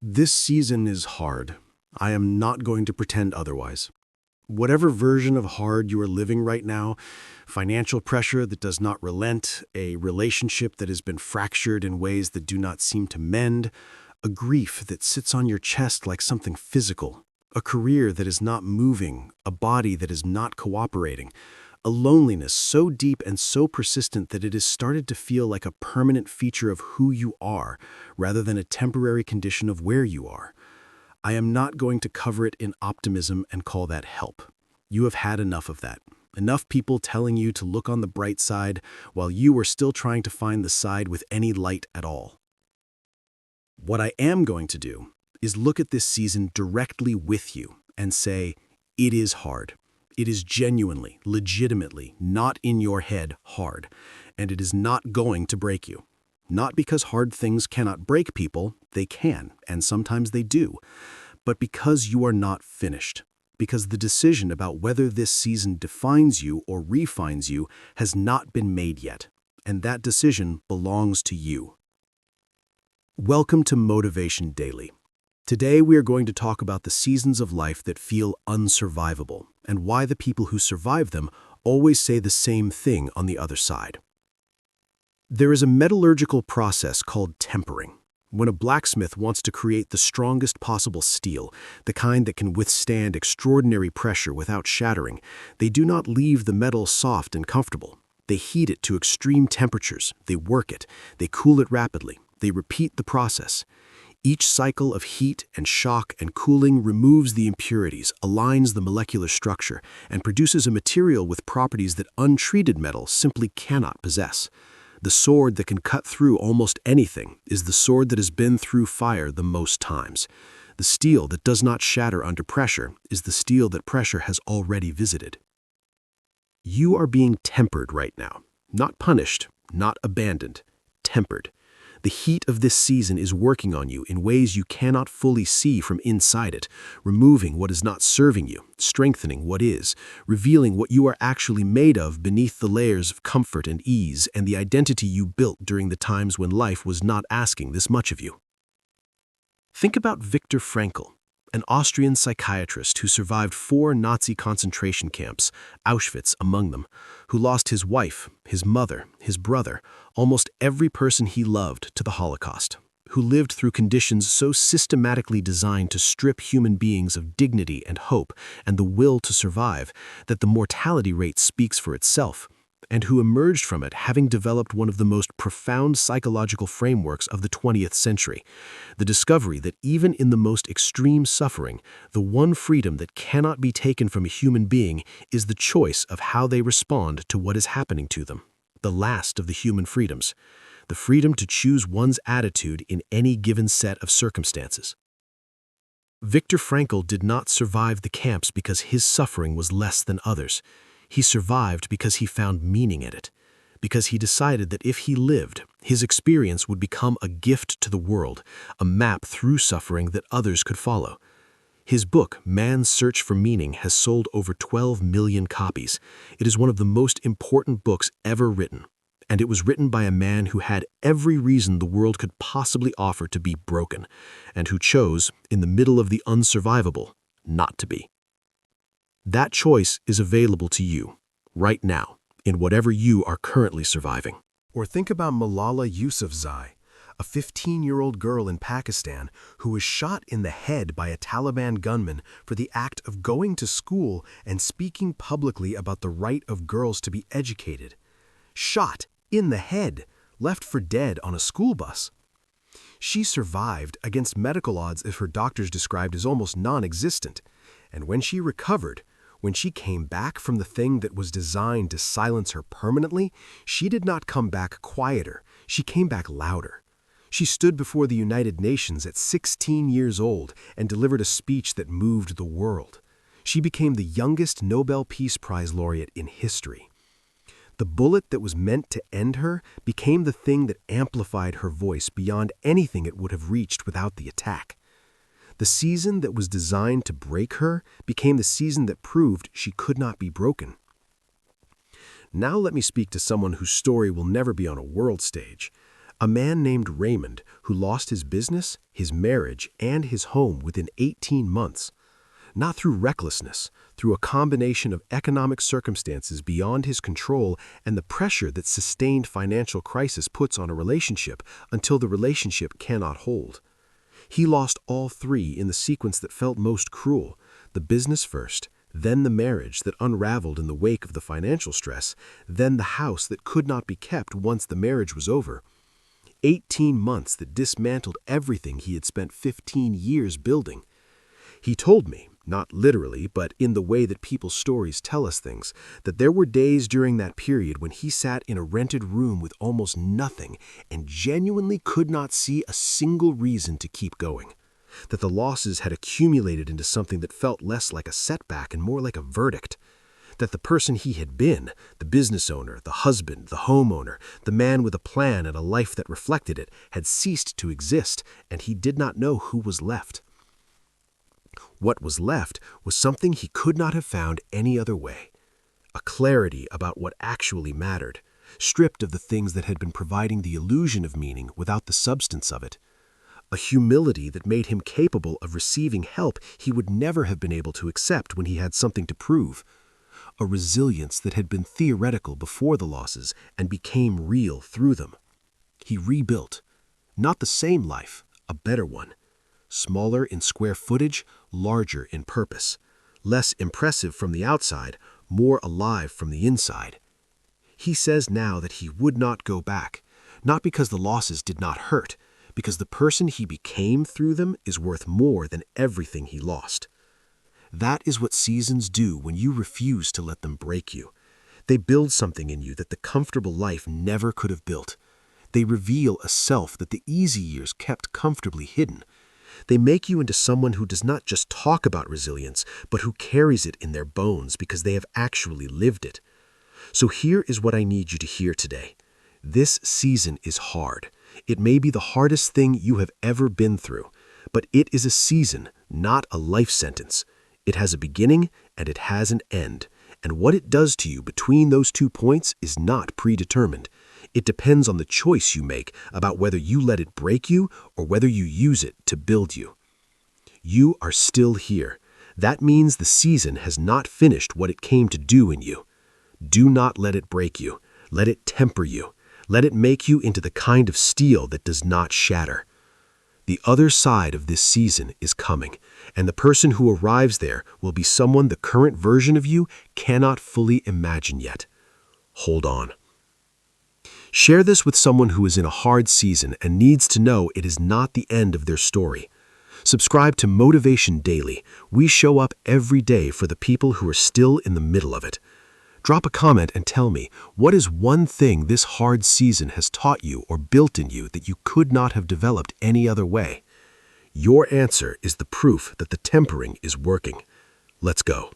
This season is hard. I am not going to pretend otherwise. Whatever version of hard you are living right now, financial pressure that does not relent, a relationship that has been fractured in ways that do not seem to mend, a grief that sits on your chest like something physical, a career that is not moving, a body that is not cooperating, a loneliness so deep and so persistent that it has started to feel like a permanent feature of who you are, rather than a temporary condition of where you are. I am not going to cover it in optimism and call that help. You have had enough of that. Enough people telling you to look on the bright side while you are still trying to find the side with any light at all. What I am going to do is look at this season directly with you and say, it is hard. It is genuinely, legitimately, not in your head hard, and it is not going to break you. Not because hard things cannot break people, they can, and sometimes they do, but because you are not finished, because the decision about whether this season defines you or refines you has not been made yet, and that decision belongs to you. Welcome to Motivation Daily. Today we are going to talk about the seasons of life that feel unsurvivable and why the people who survive them always say the same thing on the other side. There is a metallurgical process called tempering. When a blacksmith wants to create the strongest possible steel, the kind that can withstand extraordinary pressure without shattering, they do not leave the metal soft and comfortable. They heat it to extreme temperatures, they work it, they cool it rapidly, they repeat the process. Each cycle of heat and shock and cooling removes the impurities, aligns the molecular structure, and produces a material with properties that untreated metal simply cannot possess. The sword that can cut through almost anything is the sword that has been through fire the most times. The steel that does not shatter under pressure is the steel that pressure has already visited. You are being tempered right now. Not punished, not abandoned, tempered. The heat of this season is working on you in ways you cannot fully see from inside it, removing what is not serving you, strengthening what is, revealing what you are actually made of beneath the layers of comfort and ease and the identity you built during the times when life was not asking this much of you. Think about Viktor Frankl, an Austrian psychiatrist who survived 4 Nazi concentration camps, Auschwitz among them, who lost his wife, his mother, his brother, almost every person he loved to the Holocaust, who lived through conditions so systematically designed to strip human beings of dignity and hope and the will to survive that the mortality rate speaks for itself, and who emerged from it having developed one of the most profound psychological frameworks of the 20th century, the discovery that even in the most extreme suffering, the one freedom that cannot be taken from a human being is the choice of how they respond to what is happening to them, the last of the human freedoms, the freedom to choose one's attitude in any given set of circumstances. Viktor Frankl did not survive the camps because his suffering was less than others. He survived because he found meaning in it, because he decided that if he lived, his experience would become a gift to the world, a map through suffering that others could follow. His book, Man's Search for Meaning, has sold over 12 million copies. It is one of the most important books ever written, and it was written by a man who had every reason the world could possibly offer to be broken, and who chose, in the middle of the unsurvivable, not to be. That choice is available to you, right now, in whatever you are currently surviving. Or think about Malala Yousafzai, a 15-year-old girl in Pakistan who was shot in the head by a Taliban gunman for the act of going to school and speaking publicly about the right of girls to be educated. Shot in the head, left for dead on a school bus. She survived against medical odds if her doctors described as almost non-existent, and when she recovered, when she came back from the thing that was designed to silence her permanently, she did not come back quieter, she came back louder. She stood before the United Nations at 16 years old and delivered a speech that moved the world. She became the youngest Nobel Peace Prize laureate in history. The bullet that was meant to end her became the thing that amplified her voice beyond anything it would have reached without the attack. The season that was designed to break her became the season that proved she could not be broken. Now let me speak to someone whose story will never be on a world stage. A man named Raymond who lost his business, his marriage, and his home within 18 months. Not through recklessness, through a combination of economic circumstances beyond his control and the pressure that sustained financial crisis puts on a relationship until the relationship cannot hold. He lost all three in the sequence that felt most cruel: the business first, then the marriage that unraveled in the wake of the financial stress, then the house that could not be kept once the marriage was over. 18 months that dismantled everything he had spent 15 years building. He told me, not literally, but in the way that people's stories tell us things, that there were days during that period when he sat in a rented room with almost nothing and genuinely could not see a single reason to keep going. That the losses had accumulated into something that felt less like a setback and more like a verdict. That the person he had been, the business owner, the husband, the homeowner, the man with a plan and a life that reflected it, had ceased to exist, and he did not know who was left. What was left was something he could not have found any other way. A clarity about what actually mattered, stripped of the things that had been providing the illusion of meaning without the substance of it. A humility that made him capable of receiving help he would never have been able to accept when he had something to prove. A resilience that had been theoretical before the losses and became real through them. He rebuilt. Not the same life, a better one. Smaller in square footage, larger in purpose. Less impressive from the outside, more alive from the inside. He says now that he would not go back, not because the losses did not hurt, because the person he became through them is worth more than everything he lost. That is what seasons do when you refuse to let them break you. They build something in you that the comfortable life never could have built. They reveal a self that the easy years kept comfortably hidden. They make you into someone who does not just talk about resilience, but who carries it in their bones because they have actually lived it. So here is what I need you to hear today. This season is hard. It may be the hardest thing you have ever been through, but it is a season, not a life sentence. It has a beginning and it has an end, and what it does to you between those 2 points is not predetermined. It depends on the choice you make about whether you let it break you or whether you use it to build you. You are still here. That means the season has not finished what it came to do in you. Do not let it break you. Let it temper you. Let it make you into the kind of steel that does not shatter. The other side of this season is coming, and the person who arrives there will be someone the current version of you cannot fully imagine yet. Hold on. Share this with someone who is in a hard season and needs to know it is not the end of their story. Subscribe to Motivation Daily. We show up every day for the people who are still in the middle of it. Drop a comment and tell me, what is one thing this hard season has taught you or built in you that you could not have developed any other way? Your answer is the proof that the tempering is working. Let's go.